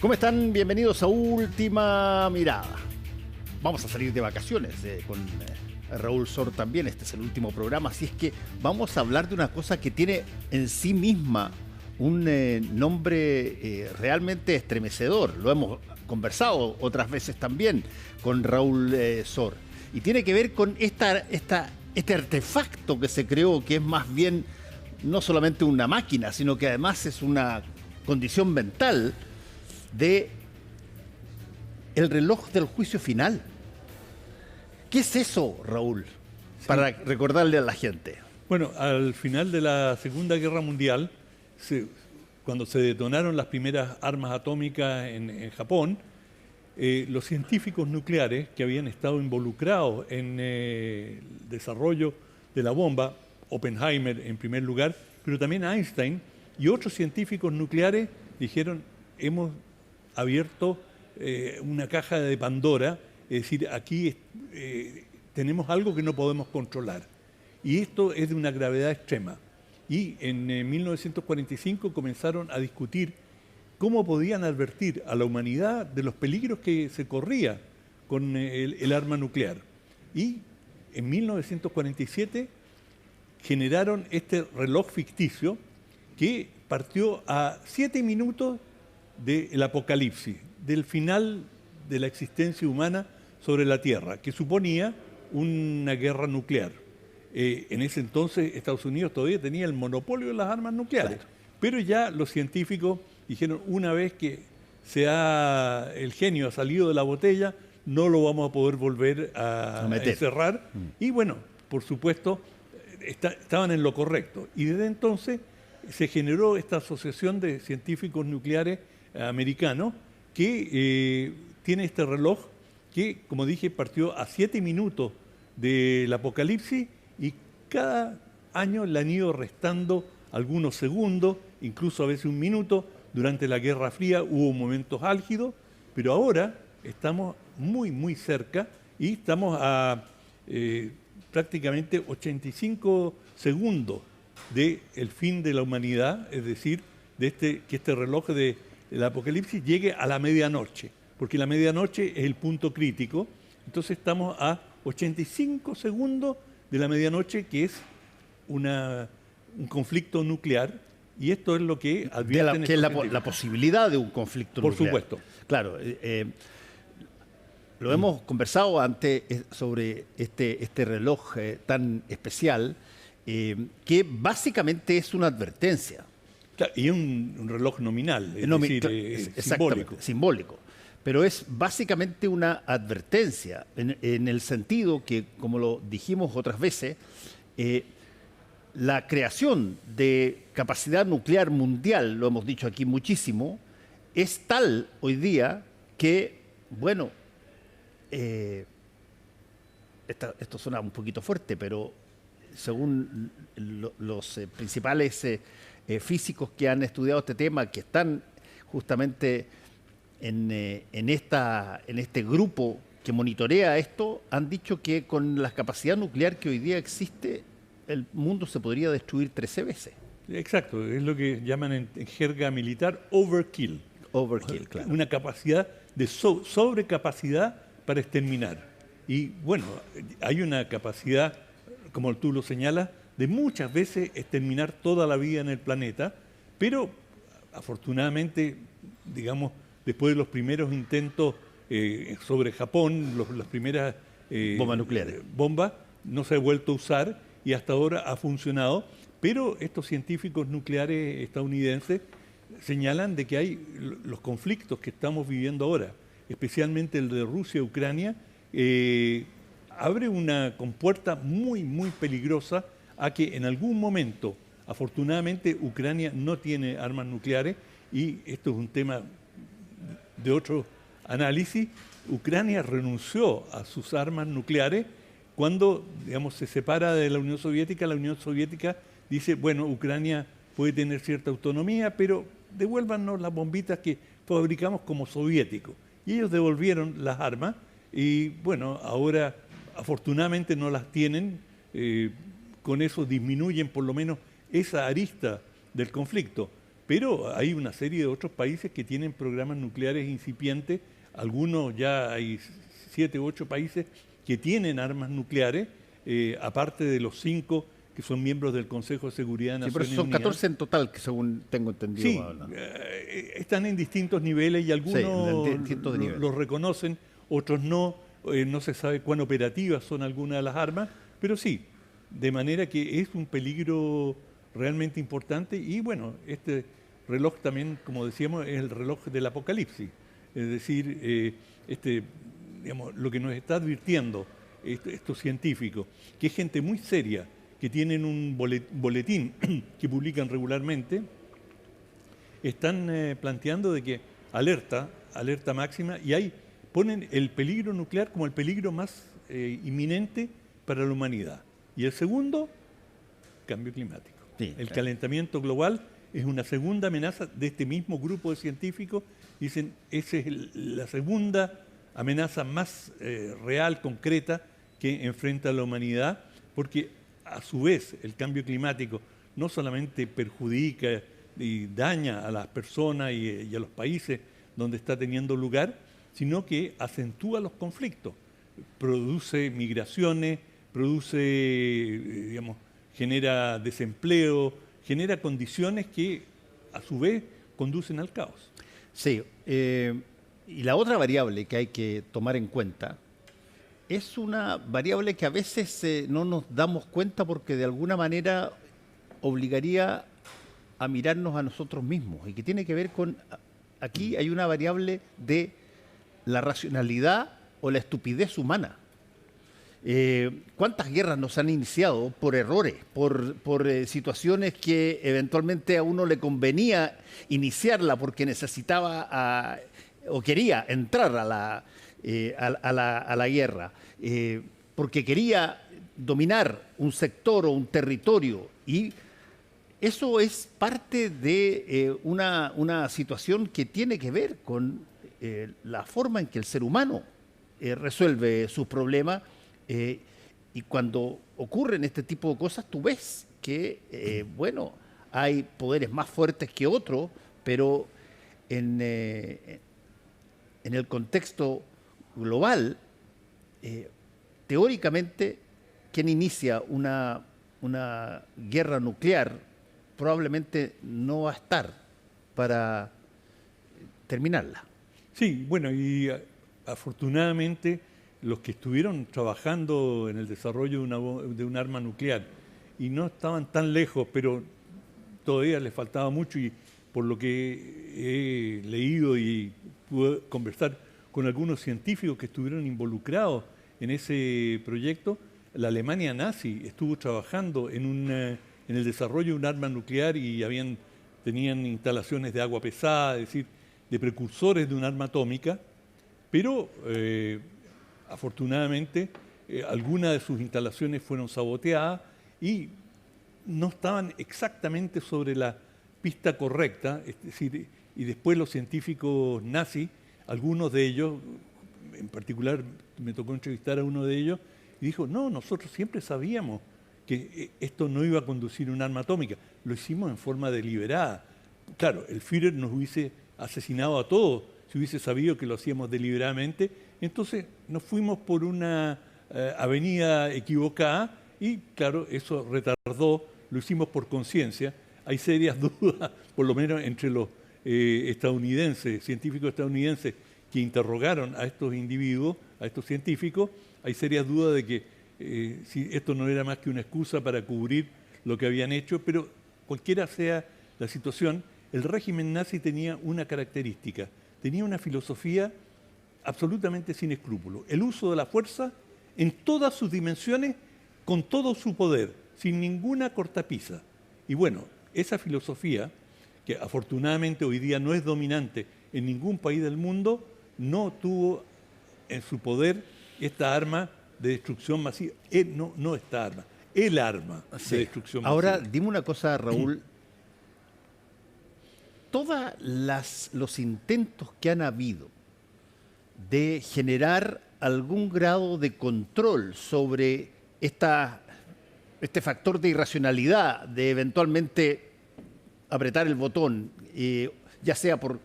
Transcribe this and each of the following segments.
¿Cómo están? Bienvenidos a Última Mirada. Vamos a salir de vacaciones con Raúl Sor también. Este es el último programa, así es que vamos a hablar de una cosa que tiene en sí misma un nombre realmente estremecedor. Lo hemos conversado otras veces también con Raúl Sor. Y tiene que ver con este artefacto que se creó, que es más bien no solamente una máquina, sino que además es una condición mental de el reloj del juicio final. ¿Qué es eso, Raúl? Sí. Para recordarle a la gente. Bueno, al final de la Segunda Guerra Mundial, cuando se detonaron las primeras armas atómicas en Japón, los científicos nucleares que habían estado involucrados en el desarrollo de la bomba, Oppenheimer en primer lugar, pero también Einstein y otros científicos nucleares dijeron, hemos abierto una caja de Pandora, es decir, aquí tenemos algo que no podemos controlar. Y esto es de una gravedad extrema. Y en 1945 comenzaron a discutir cómo podían advertir a la humanidad de los peligros que se corría con el arma nuclear. Y en 1947 generaron este reloj ficticio que partió a 7 minutos del apocalipsis, del final de la existencia humana sobre la Tierra, que suponía una guerra nuclear. En ese entonces Estados Unidos todavía tenía el monopolio de las armas nucleares, claro. Pero ya los científicos dijeron, una vez que el genio ha salido de la botella, no lo vamos a poder volver a encerrar. Y bueno, por supuesto, estaban en lo correcto. Y desde entonces se generó esta asociación de científicos nucleares americanos que tiene este reloj que, como dije, partió a 7 minutos del apocalipsis y cada año le han ido restando algunos segundos, incluso a veces un minuto. Durante la Guerra Fría hubo momentos álgidos, pero ahora estamos muy, muy cerca y estamos a prácticamente 85 segundos del fin de la humanidad, es decir, que este reloj del apocalipsis llegue a la medianoche, porque la medianoche es el punto crítico. Entonces estamos a 85 segundos de la medianoche, que es un conflicto nuclear, y esto es lo que advierten que es la posibilidad de un conflicto nuclear. Por supuesto. Claro. Lo hemos conversado antes sobre este reloj tan especial, que básicamente es una advertencia. Claro, y un reloj nominal, es decir, simbólico. Pero es básicamente una advertencia, en el sentido que, como lo dijimos otras veces, la creación de capacidad nuclear mundial, lo hemos dicho aquí muchísimo, es tal hoy día que, bueno, esto suena un poquito fuerte, pero según los principales físicos que han estudiado este tema, que están justamente en este grupo que monitorea esto, han dicho que con la capacidad nuclear que hoy día existe, el mundo se podría destruir 13 veces. Exacto, es lo que llaman en jerga militar overkill. Overkill, claro. Una capacidad de sobrecapacidad para exterminar. Y bueno, hay una capacidad, como tú lo señalas, de muchas veces exterminar toda la vida en el planeta, pero afortunadamente, digamos, después de los primeros intentos sobre Japón, las primeras bombas nucleares, no se ha vuelto a usar y hasta ahora ha funcionado, pero estos científicos nucleares estadounidenses señalan de que hay los conflictos que estamos viviendo ahora, especialmente el de Rusia-Ucrania, abre una compuerta muy, muy peligrosa a que en algún momento, afortunadamente, Ucrania no tiene armas nucleares, y esto es un tema de otro análisis. Ucrania renunció a sus armas nucleares cuando, digamos, se separa de la Unión Soviética. La Unión Soviética dice, bueno, Ucrania puede tener cierta autonomía, pero devuélvanos las bombitas que fabricamos como soviéticos. Y ellos devolvieron las armas y, bueno, ahora afortunadamente no las tienen. Con eso disminuyen por lo menos esa arista del conflicto. pero hay una serie de otros países que tienen programas nucleares incipientes, algunos ya hay 7 u 8 países que tienen armas nucleares, aparte de los 5 que son miembros del Consejo de Seguridad de Sí, Naciones pero son Unidas. 14 en total, que según tengo entendido. Sí, están en distintos niveles y algunos Sí, en distintos niveles. los reconocen, otros no. No se sabe cuán operativas son algunas de las armas, pero sí, de manera que es un peligro realmente importante. Y bueno, este reloj también, como decíamos, es el reloj del apocalipsis. Es decir, digamos, lo que nos está advirtiendo estos científicos, que es gente muy seria, que tienen un boletín que publican regularmente, están planteando de que alerta máxima, y ponen el peligro nuclear como el peligro más inminente para la humanidad. Y el segundo, cambio climático. Sí, el claro. calentamiento global es una segunda amenaza de este mismo grupo de científicos. Dicen, esa es la segunda amenaza más real, concreta, que enfrenta la humanidad, porque a su vez el cambio climático no solamente perjudica y daña a las personas y a los países donde está teniendo lugar, sino que acentúa los conflictos, produce migraciones, digamos, genera desempleo, genera condiciones que a su vez conducen al caos. Sí, y la otra variable que hay que tomar en cuenta es una variable que a veces no nos damos cuenta porque de alguna manera obligaría a mirarnos a nosotros mismos y que tiene que ver con, aquí hay una variable de la racionalidad o la estupidez humana. ¿Cuántas guerras nos han iniciado por errores, por situaciones que eventualmente a uno le convenía iniciarla porque necesitaba o quería entrar a la guerra, porque quería dominar un sector o un territorio? Y eso es parte de una situación que tiene que ver con la forma en que el ser humano resuelve sus problemas. Y cuando ocurren este tipo de cosas, tú ves que, bueno, hay poderes más fuertes que otros, pero en el contexto global, teóricamente, quien inicia una guerra nuclear probablemente no va a estar para terminarla. Sí, bueno, y afortunadamente los que estuvieron trabajando en el desarrollo de un arma nuclear y no estaban tan lejos, pero todavía les faltaba mucho, y por lo que he leído y pude conversar con algunos científicos que estuvieron involucrados en ese proyecto, la Alemania nazi estuvo trabajando en el desarrollo de un arma nuclear y tenían instalaciones de agua pesada, es decir, de precursores de un arma atómica, pero afortunadamente algunas de sus instalaciones fueron saboteadas y no estaban exactamente sobre la pista correcta, es decir, y después los científicos nazis, algunos de ellos, en particular me tocó entrevistar a uno de ellos, y dijo, no, nosotros siempre sabíamos que esto no iba a conducir un arma atómica, lo hicimos en forma deliberada. Claro, el Führer nos hubiese asesinado a todos si hubiese sabido que lo hacíamos deliberadamente, entonces nos fuimos por una avenida equivocada y claro, eso retardó, lo hicimos por conciencia. Hay serias dudas, por lo menos entre los científicos estadounidenses que interrogaron a estos individuos, a estos científicos, hay serias dudas de que si esto no era más que una excusa para cubrir lo que habían hecho, pero cualquiera sea la situación, el régimen nazi tenía una característica, tenía una filosofía absolutamente sin escrúpulos, el uso de la fuerza en todas sus dimensiones, con todo su poder, sin ninguna cortapisa. Y bueno, esa filosofía, que afortunadamente hoy día no es dominante en ningún país del mundo, no tuvo en su poder esta arma de destrucción masiva. No esta arma, el arma de destrucción masiva. Ahora, dime una cosa, Raúl. Todos los intentos que han habido de generar algún grado de control sobre este factor de irracionalidad, de eventualmente apretar el botón, ya sea por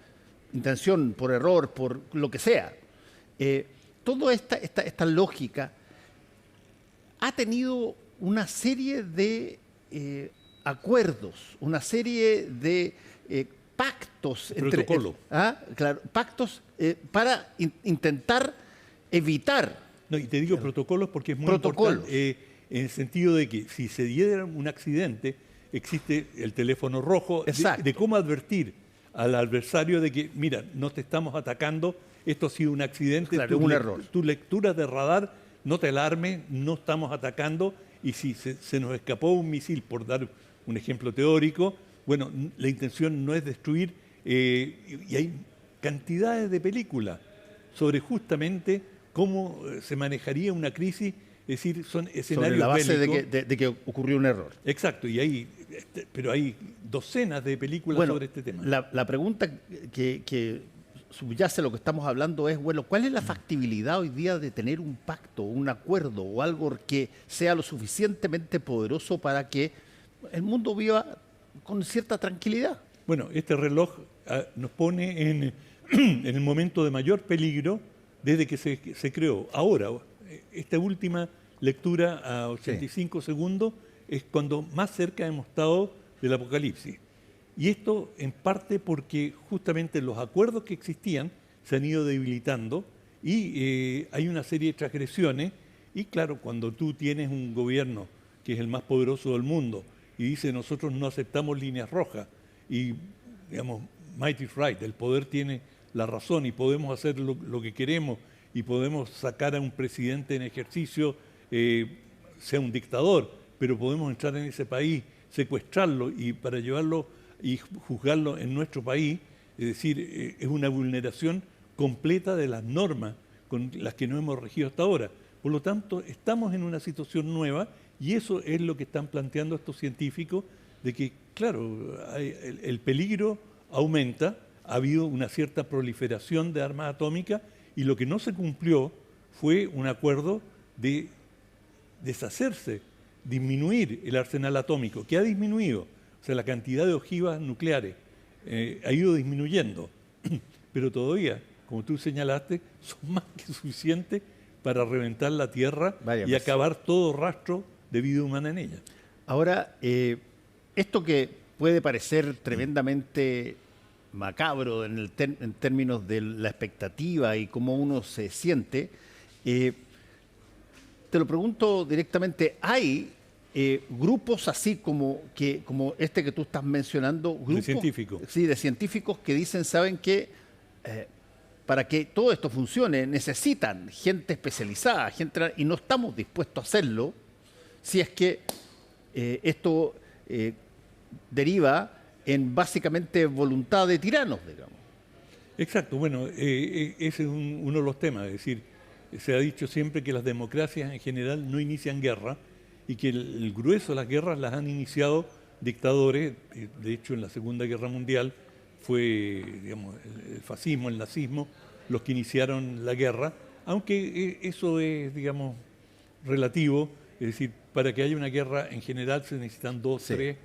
intención, por error, por lo que sea. Toda esta lógica ha tenido una serie de acuerdos, una serie de pactos protocolo. Claro, pactos para intentar evitar. No, y te digo protocolos porque es muy importante en el sentido de que si se diera un accidente, existe el teléfono rojo de cómo advertir al adversario de que, mira, no te estamos atacando, esto ha sido un accidente, claro, un error. Tu lectura de radar, no te alarmes, no estamos atacando, y si se nos escapó un misil, por dar un ejemplo teórico, bueno, la intención no es destruir, y hay cantidades de películas sobre justamente cómo se manejaría una crisis, es decir, son escenarios sobre la base bélicos. de que ocurrió un error. Exacto, pero hay docenas de películas sobre este tema. La pregunta que subyace lo que estamos hablando es, bueno, ¿cuál es la factibilidad hoy día de tener un pacto, un acuerdo o algo que sea lo suficientemente poderoso para que el mundo viva con cierta tranquilidad? Bueno, este reloj nos pone en el momento de mayor peligro desde que se creó. Ahora, esta última lectura a 85 segundos es cuando más cerca hemos estado del apocalipsis. Y esto en parte porque justamente los acuerdos que existían se han ido debilitando y hay una serie de transgresiones. Y claro, cuando tú tienes un gobierno que es el más poderoso del mundo y dice nosotros no aceptamos líneas rojas y, digamos, might is right, el poder tiene la razón y podemos hacer lo que queremos y podemos sacar a un presidente en ejercicio, sea un dictador, pero podemos entrar en ese país, secuestrarlo y para llevarlo y juzgarlo en nuestro país, es decir, es una vulneración completa de las normas con las que no hemos regido hasta ahora. Por lo tanto, estamos en una situación nueva y eso es lo que están planteando estos científicos, de que, claro, el peligro aumenta, ha habido una cierta proliferación de armas atómicas y lo que no se cumplió fue un acuerdo de deshacerse, disminuir el arsenal atómico, que ha disminuido. O sea, la cantidad de ojivas nucleares ha ido disminuyendo, pero todavía, como tú señalaste, son más que suficientes para reventar la Tierra y acabar todo rastro de vida humana en ella. Ahora, esto que puede parecer tremendamente macabro en términos de la expectativa y cómo uno se siente, te lo pregunto directamente, ¿hay grupos así como este que tú estás mencionando? Grupos, de científicos. Sí, de científicos que dicen, ¿saben qué? Para que todo esto funcione necesitan gente especializada, y no estamos dispuestos a hacerlo si es que esto deriva en básicamente voluntad de tiranos, digamos. Exacto, bueno, ese es uno de los temas, es decir, se ha dicho siempre que las democracias en general no inician guerra y que el grueso de las guerras las han iniciado dictadores. De hecho, en la Segunda Guerra Mundial fue, digamos, el fascismo, el nazismo, los que iniciaron la guerra, aunque eso es, digamos, relativo, es decir, para que haya una guerra en general se necesitan dos, tres.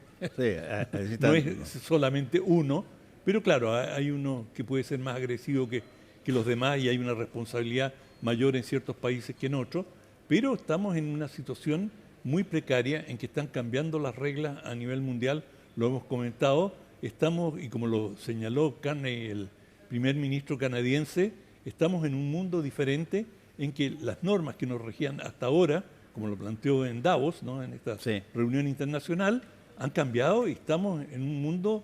No es solamente uno, pero claro, hay uno que puede ser más agresivo que los demás y hay una responsabilidad mayor en ciertos países que en otros, pero estamos en una situación muy precaria en que están cambiando las reglas a nivel mundial, lo hemos comentado, estamos, y como lo señaló Carney, el primer ministro canadiense, estamos en un mundo diferente en que las normas que nos regían hasta ahora, como lo planteó en Davos, ¿no?, en esta reunión internacional, han cambiado y estamos en un mundo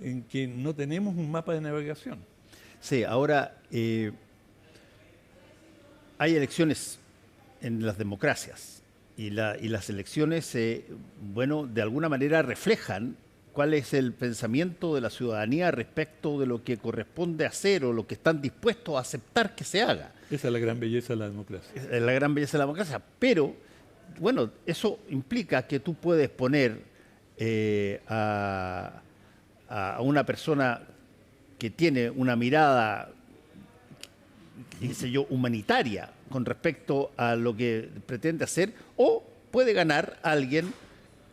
en que no tenemos un mapa de navegación. Sí, ahora hay elecciones en las democracias y las elecciones, bueno, de alguna manera reflejan cuál es el pensamiento de la ciudadanía respecto de lo que corresponde hacer o lo que están dispuestos a aceptar que se haga. Esa es la gran belleza de la democracia. Es la gran belleza de la democracia, pero, bueno, eso implica que tú puedes poner a una persona que tiene una mirada, qué sé yo, humanitaria con respecto a lo que pretende hacer, o puede ganar alguien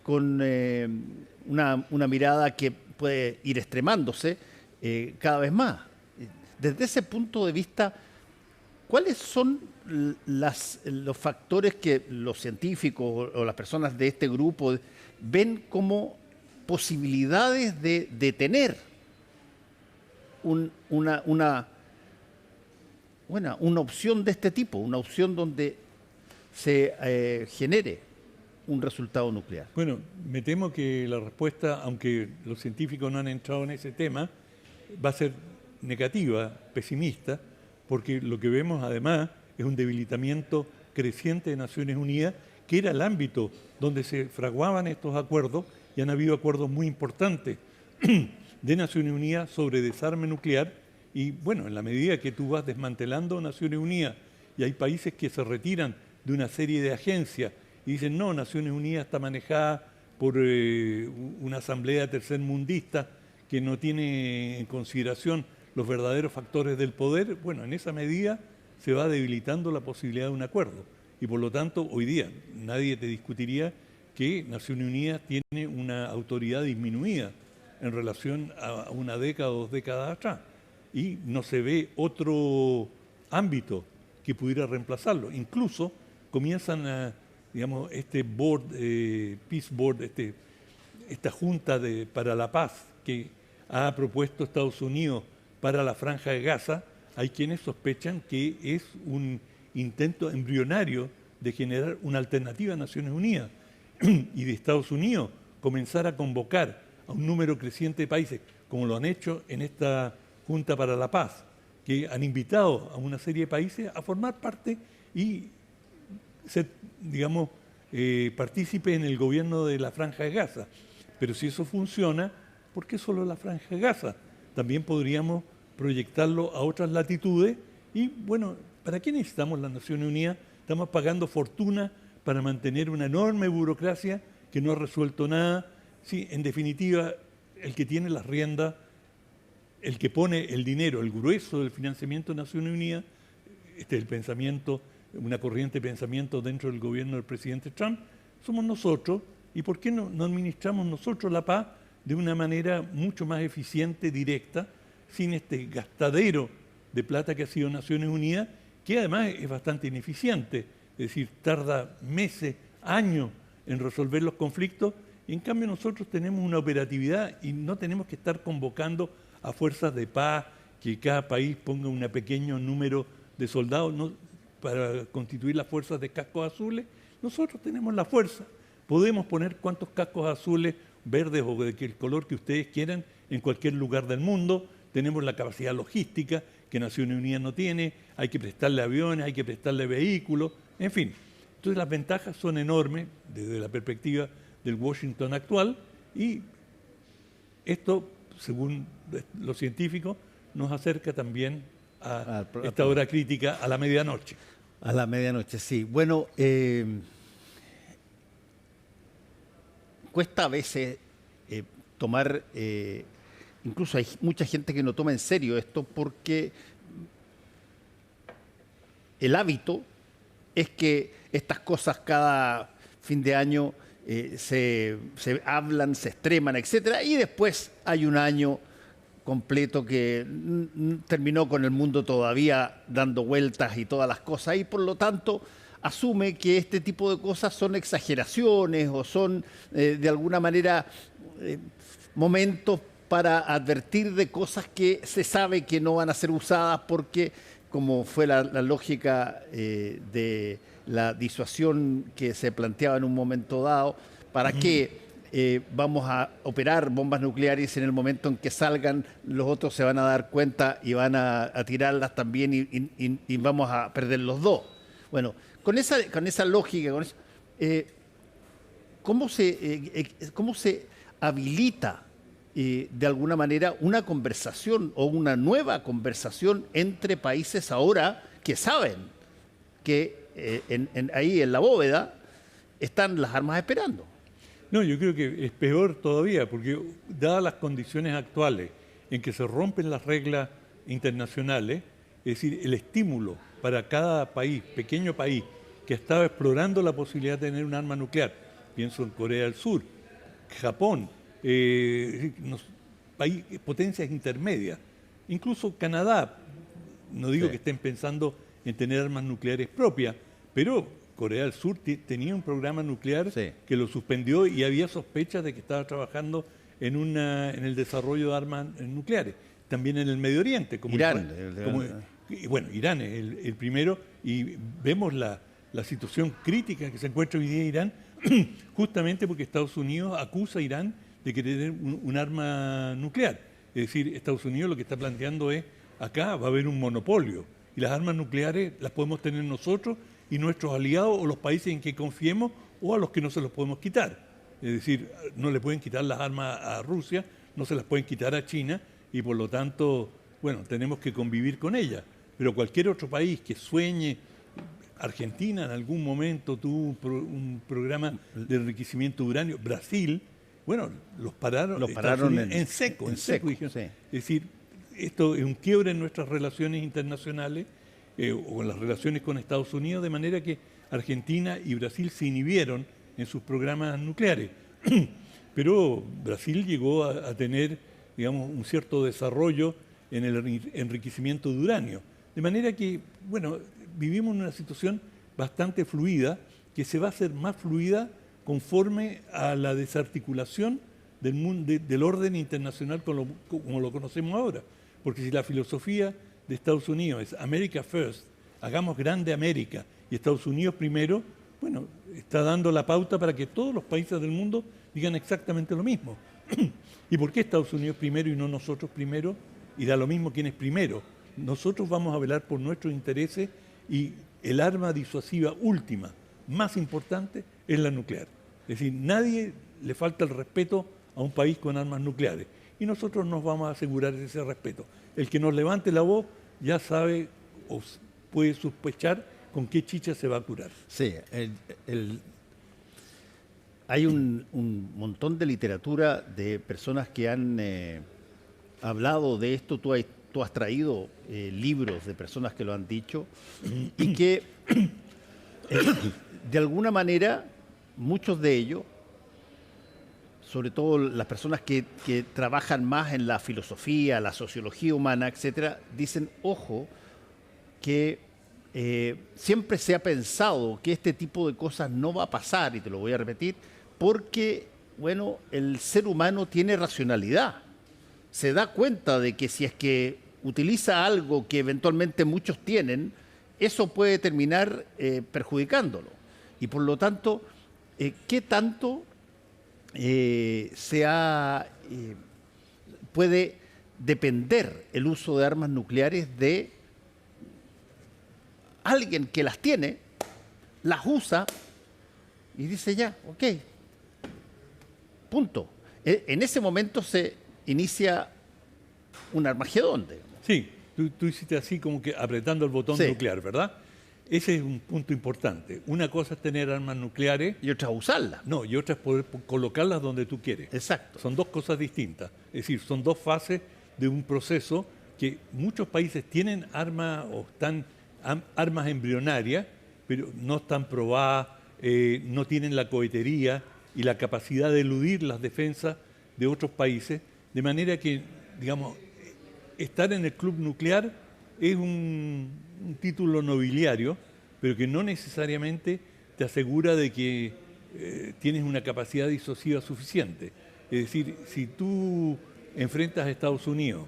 con una mirada que puede ir extremándose cada vez más. Desde ese punto de vista, ¿cuáles son los factores que los científicos o las personas de este grupo ven como posibilidades de tener una opción de este tipo, una opción donde se genere un resultado nuclear? Bueno, me temo que la respuesta, aunque los científicos no han entrado en ese tema, va a ser negativa, pesimista, porque lo que vemos además es un debilitamiento creciente de Naciones Unidas, que era el ámbito donde se fraguaban estos acuerdos, y han habido acuerdos muy importantes de Naciones Unidas sobre desarme nuclear, y bueno, en la medida que tú vas desmantelando Naciones Unidas y hay países que se retiran de una serie de agencias y dicen, no, Naciones Unidas está manejada por una asamblea tercermundista que no tiene en consideración los verdaderos factores del poder, bueno, en esa medida se va debilitando la posibilidad de un acuerdo. Y por lo tanto, hoy día nadie te discutiría que Naciones Unidas tiene una autoridad disminuida en relación a una década o 2 décadas atrás. Y no se ve otro ámbito que pudiera reemplazarlo. Incluso comienzan a, digamos, este board, Peace Board, esta junta para la paz que ha propuesto Estados Unidos para la Franja de Gaza, hay quienes sospechan que es un intento embrionario de generar una alternativa a Naciones Unidas y de Estados Unidos comenzar a convocar a un número creciente de países, como lo han hecho en esta Junta para la Paz, que han invitado a una serie de países a formar parte y ser, digamos, partícipes en el gobierno de la Franja de Gaza. Pero si eso funciona, ¿por qué solo la Franja de Gaza? También podríamos proyectarlo a otras latitudes y, bueno, ¿para qué necesitamos las Naciones Unidas? Estamos pagando fortuna para mantener una enorme burocracia que no ha resuelto nada. Sí, en definitiva, el que tiene las riendas, el que pone el dinero, el grueso del financiamiento de Naciones Unidas, este es el pensamiento, una corriente de pensamiento dentro del gobierno del presidente Trump, somos nosotros. ¿Y por qué no administramos nosotros la paz de una manera mucho más eficiente, directa, sin este gastadero de plata que ha sido Naciones Unidas, que además es bastante ineficiente, es decir, tarda meses, años en resolver los conflictos, y en cambio nosotros tenemos una operatividad y no tenemos que estar convocando a fuerzas de paz, que cada país ponga un pequeño número de soldados para constituir las fuerzas de cascos azules. Nosotros tenemos la fuerza, podemos poner cuantos cascos azules, verdes o de el color que ustedes quieran en cualquier lugar del mundo. Tenemos la capacidad logística que Naciones Unidas no tiene, hay que prestarle aviones, hay que prestarle vehículos, en fin. Entonces las ventajas son enormes desde la perspectiva del Washington actual y esto, según los científicos, nos acerca también a esta hora crítica, a la medianoche. A la medianoche, sí. Bueno, cuesta a veces tomar... incluso hay mucha gente que no toma en serio esto porque el hábito es que estas cosas cada fin de año se hablan, se extreman, etcétera, y después hay un año completo que terminó con el mundo todavía dando vueltas y todas las cosas, y por lo tanto asume que este tipo de cosas son exageraciones o son de alguna manera momentos para advertir de cosas que se sabe que no van a ser usadas porque, como fue la lógica de la disuasión que se planteaba en un momento dado, ¿para qué vamos a operar bombas nucleares en el momento en que salgan? Los otros se van a dar cuenta y van a tirarlas también y vamos a perder los dos. Bueno, con esa lógica, ¿cómo se habilita de alguna manera una conversación o una nueva conversación entre países ahora que saben que ahí en la bóveda están las armas esperando? No, yo creo que es peor todavía, porque dadas las condiciones actuales en que se rompen las reglas internacionales, es decir, el estímulo para cada país, pequeño país, que estaba explorando la posibilidad de tener un arma nuclear, pienso en Corea del Sur, Japón, potencias intermedias. Incluso Canadá, no digo Sí. que estén pensando en tener armas nucleares propias, pero Corea del Sur tenía un programa nuclear Sí. que lo suspendió y había sospechas de que estaba trabajando en el desarrollo de armas nucleares. También en el Medio Oriente, como Irán, y bueno, Irán es el primero, y vemos la situación crítica que se encuentra hoy día Irán, justamente porque Estados Unidos acusa a Irán de querer tener un arma nuclear. Es decir, Estados Unidos lo que está planteando es, acá va a haber un monopolio, y las armas nucleares las podemos tener nosotros y nuestros aliados o los países en que confiemos, o a los que no se los podemos quitar. Es decir, no le pueden quitar las armas a Rusia, no se las pueden quitar a China, y por lo tanto, bueno, tenemos que convivir con ella. Pero cualquier otro país que sueñe, Argentina en algún momento tuvo un programa de enriquecimiento de uranio, Brasil, bueno, los pararon Estados Unidos en seco. Dijeron. Sí. Es decir, esto es un quiebre en nuestras relaciones internacionales o en las relaciones con Estados Unidos, de manera que Argentina y Brasil se inhibieron en sus programas nucleares. Pero Brasil llegó a tener, digamos, un cierto desarrollo en el enriquecimiento de uranio. De manera que, bueno, vivimos en una situación bastante fluida, que se va a hacer más fluida conforme a la desarticulación del mundo, del orden internacional como lo conocemos ahora. Porque si la filosofía de Estados Unidos es America First, hagamos grande América y Estados Unidos primero, bueno, está dando la pauta para que todos los países del mundo digan exactamente lo mismo. ¿Y por qué Estados Unidos primero y no nosotros primero? Y da lo mismo quién es primero. Nosotros vamos a velar por nuestros intereses y el arma disuasiva última, más importante, es la nuclear. Es decir, nadie le falta el respeto a un país con armas nucleares. Y nosotros nos vamos a asegurar ese respeto. El que nos levante la voz ya sabe o puede sospechar con qué chicha se va a curar. Sí, hay un montón de literatura de personas que han hablado de esto. Tú has traído libros de personas que lo han dicho y que de alguna manera muchos de ellos, sobre todo las personas que trabajan más en la filosofía, la sociología humana, etcétera, dicen, ojo, que siempre se ha pensado que este tipo de cosas no va a pasar, y te lo voy a repetir, porque, bueno, el ser humano tiene racionalidad. Se da cuenta de que si es que utiliza algo que eventualmente muchos tienen, eso puede terminar perjudicándolo. Y por lo tanto, ¿qué tanto puede depender el uso de armas nucleares de alguien que las tiene, las usa y dice ya, ok, punto? En ese momento se inicia un Armagedón, digamos. Sí, tú hiciste así como que apretando el botón Sí. nuclear, ¿verdad? Ese es un punto importante. Una cosa es tener armas nucleares, Y otra usarlas. no, y otra es poder colocarlas donde tú quieres. Exacto. Son dos cosas distintas. Es decir, son dos fases de un proceso que muchos países tienen armas o están armas embrionarias, pero no están probadas, no tienen la cohetería y la capacidad de eludir las defensas de otros países, de manera que, digamos, estar en el club nuclear es un título nobiliario, pero que no necesariamente te asegura de que tienes una capacidad disuasiva suficiente. Es decir, si tú enfrentas a Estados Unidos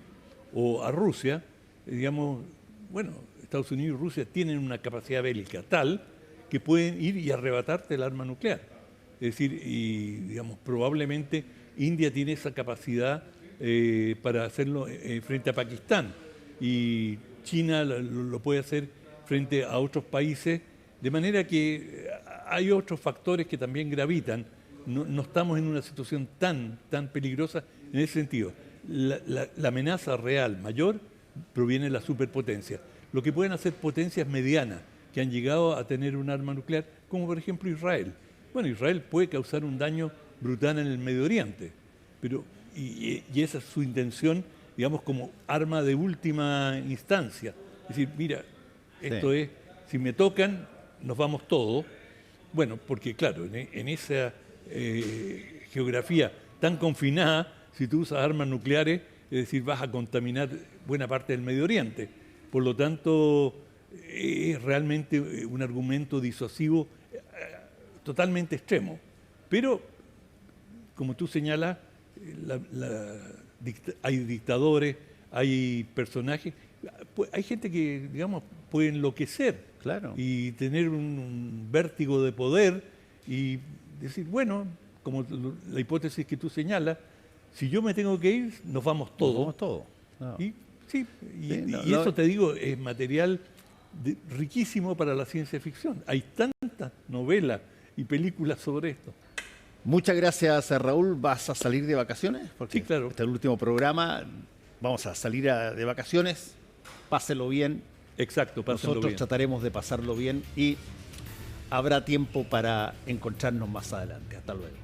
o a Rusia, digamos, bueno, Estados Unidos y Rusia tienen una capacidad bélica tal que pueden ir y arrebatarte el arma nuclear. Es decir, y digamos, probablemente India tiene esa capacidad para hacerlo frente a Pakistán, y China lo puede hacer frente a otros países, de manera que hay otros factores que también gravitan. No estamos en una situación tan peligrosa en ese sentido. La amenaza real mayor proviene de la superpotencia. Lo que pueden hacer potencias medianas que han llegado a tener un arma nuclear, como por ejemplo Israel. Bueno, Israel puede causar un daño brutal en el Medio Oriente, pero y esa es su intención, digamos, como arma de última instancia. Es decir, mira, esto Sí. es, si me tocan, nos vamos todos. Bueno, porque claro, en esa geografía tan confinada, Si tú usas armas nucleares, es decir, vas a contaminar buena parte del Medio Oriente. Por lo tanto, es realmente un argumento disuasivo totalmente extremo. Pero, como tú señalas, hay dictadores, hay personajes, hay gente que, digamos, puede enloquecer, Claro. y tener un vértigo de poder y decir, bueno, como la hipótesis que tú señalas, si yo me tengo que ir, nos vamos todos. Vamos todos. No. Y no, eso, te digo, es material riquísimo para la ciencia ficción. Hay tantas novelas y películas sobre esto. Muchas gracias, Raúl. ¿Vas a salir de vacaciones? Porque Sí, claro. este es el último programa. Vamos a salir de vacaciones. Páselo bien. Exacto, pásenlo Nosotros bien. trataremos de pasarlo bien y habrá tiempo para encontrarnos más adelante. Hasta luego.